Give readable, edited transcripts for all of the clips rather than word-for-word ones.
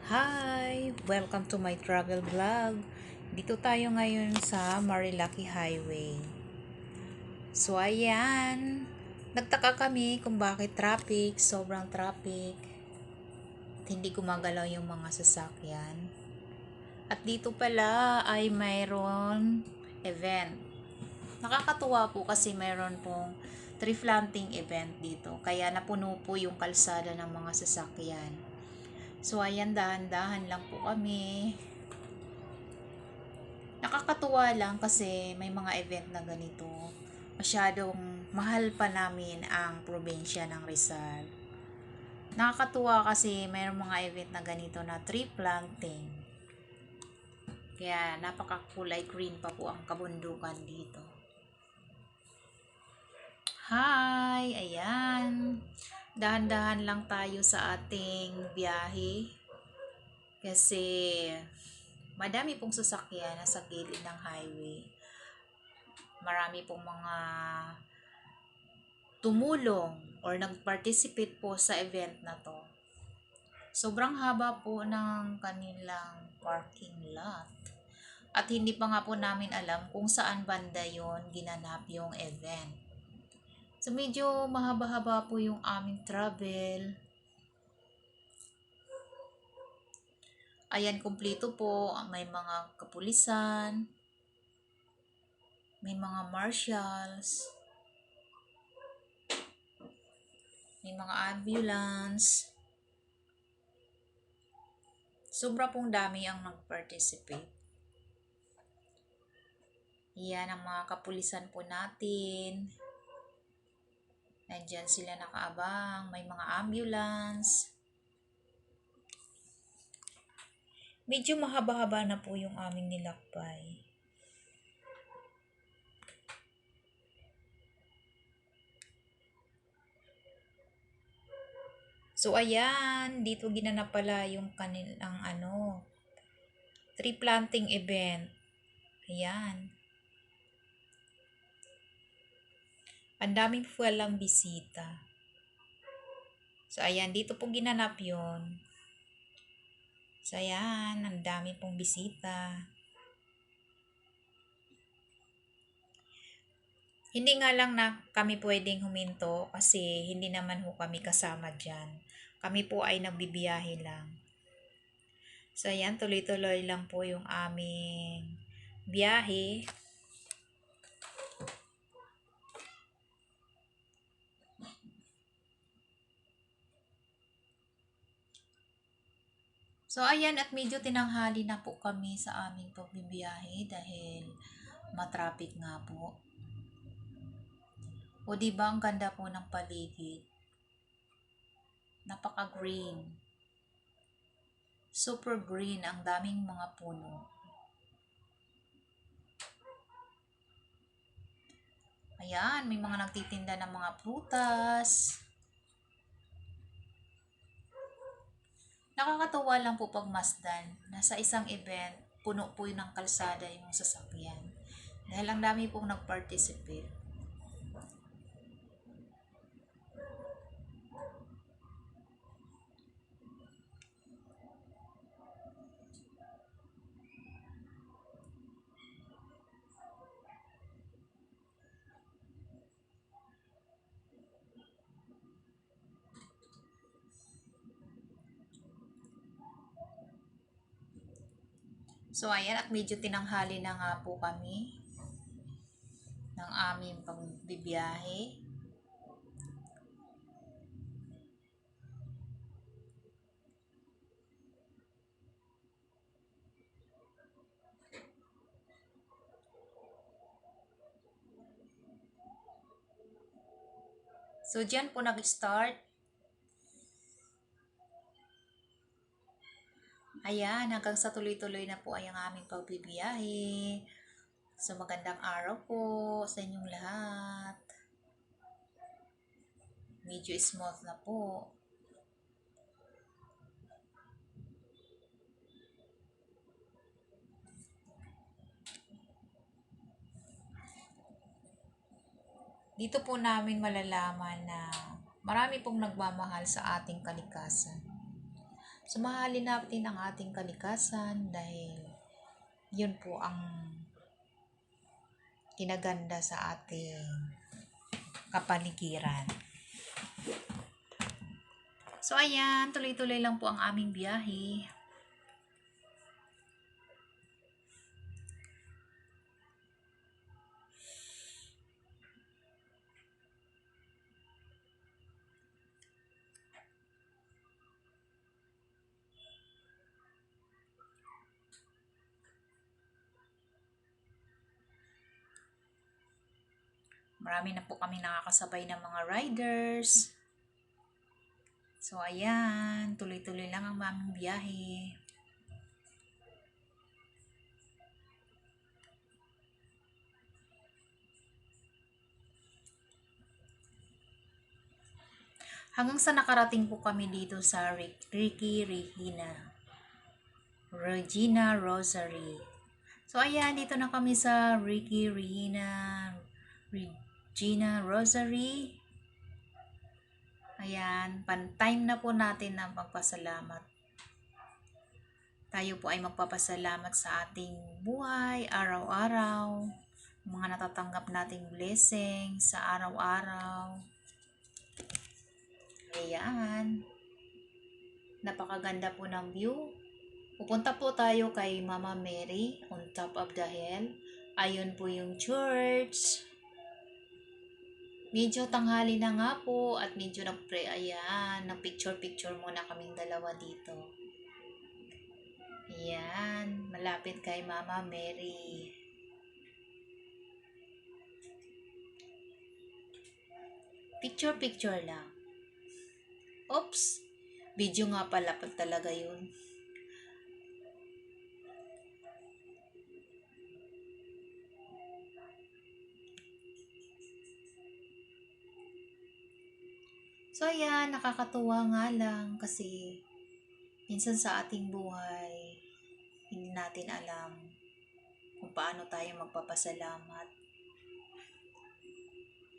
Hi! Welcome to my travel vlog. Dito tayo ngayon sa Marilaki Highway. So, ayan. Nagtaka kami kung bakit traffic, sobrang traffic. At hindi gumagalaw yung mga sasakyan. At dito pala ay mayroon event. Nakakatuwa po kasi mayroon pong tree planting event dito. Kaya napuno po yung kalsada ng mga sasakyan. So, ayan, dahan-dahan lang po kami. Nakakatuwa lang kasi may mga event na ganito. Masyadong mahal pa namin ang probinsya ng Rizal. Nakakatuwa kasi may mga event na ganito na tree planting. Kaya napaka-kulay green pa po ang kabundukan dito. Hi! Ayan. Dahan-dahan lang tayo sa ating biyahe. Kasi madami pong sasakyan na sa gilid ng highway. Marami pong mga tumulong or nag-participate po sa event na to. Sobrang haba po ng kanilang parking lot. At hindi pa nga po namin alam kung saan banda yon ginanap yung event. So medyo mahaba-haba po yung aming travel. Ayan, kumpleto po. May mga kapulisan, may mga marshals, may mga ambulance. Sobra pong dami ang nag-participate. Yan ang mga kapulisan po natin. Nandyan sila nakaabang. May mga ambulance. Medyo mahaba-haba na po yung aming nilakbay. So, ayan. Dito ginanap pala yung kanilang tree planting event. Ayan. Ang daming po walang bisita. So, ayan. Dito po ginanap yon. So, ayan. Ang dami pong bisita. Hindi nga lang na kami pwedeng huminto kasi hindi naman ho kami kasama dyan. Kami po ay nagbibiyahe lang. So, ayan. Tuloy-tuloy lang po yung aming biyahe. So, ayan, at medyo tinanghali na po kami sa aming pagbibiyahe dahil matraffic nga po. O, diba ang ganda po ng paligid? Napaka-green. Super green, ang daming mga puno. Ayan, may mga nagtitinda ng mga prutas. Nakakatuwa lang po pag masdan. Nasa isang event, puno po yun ng kalsada yung sasakyan. Dahil ang dami pong nag-participate. So, ayan, at medyo tinanghali na nga po kami ng aming pagbibiyahe. So, dyan po nag-start. Ayan, hanggang sa tuloy-tuloy na po ay ang aming pagbibiyahe. So, magandang araw po sa inyong lahat. Medyo smooth na po. Dito po namin malalaman na marami pong nagmamahal sa ating kalikasan. Sumahalin natin ang ating kalikasan dahil yun po ang kinaganda sa ating kapaligiran. So ayan, tuloy-tuloy lang po ang aming biyahe. Marami na po kami nakakasabay ng mga riders. So ayan, tuloy-tuloy lang ang aming biyahe. Hanggang sa nakarating po kami dito sa Ricky Regina Rosary. So ayan, dito na kami sa Ricky Regina Rosary. Ayan, time na po natin ng pagpasalamat. Tayo po ay magpapasalamat sa ating buhay, araw-araw, mga natatanggap nating blessing sa araw-araw. Ayan, napakaganda po ng view. Pupunta po tayo kay Mama Mary on top of the hill. Ayun po yung church. Medyo tanghali na nga po at medyo nag-pray. Ayan, nag-picture-picture muna kaming dalawa dito. Ayan, malapit kay Mama Mary. Picture-picture lang. Oops, video nga pala talaga yun. So ayan, nakakatuwa nga lang kasi minsan sa ating buhay, hindi natin alam kung paano tayo magpapasalamat.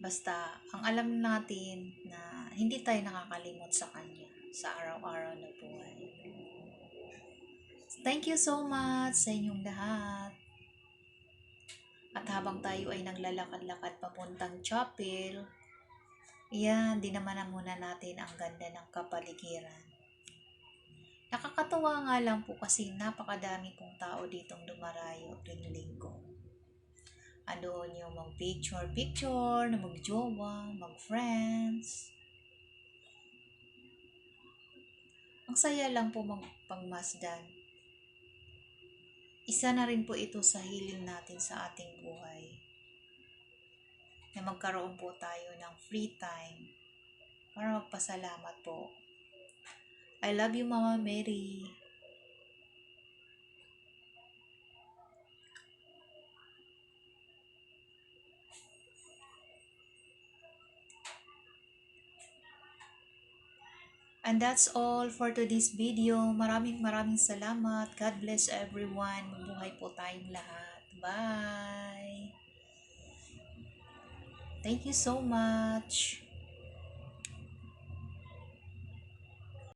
Basta, ang alam natin na hindi tayo nakakalimot sa Kanya sa araw-araw na buhay. Thank you so much sa inyong lahat. At habang tayo ay naglalakad-lakad papuntang chapel, yan, dinamana muna natin ang ganda ng kapaligiran. Nakakatuwa nga lang po kasi napakadami pong tao ditong dumarayo tuwing linggo. Ano yung mag-picture, na mag-jowa, mag-friends. Ang saya lang po magpagmasdan. Isa na rin po ito sa hiling natin sa ating buhay. Na magkaroon po tayo ng free time para magpasalamat po. I love you, Mama Mary. And that's all for today's video. Maraming salamat. God bless everyone. Mabuhay po tayong lahat. Bye! Thank you so much.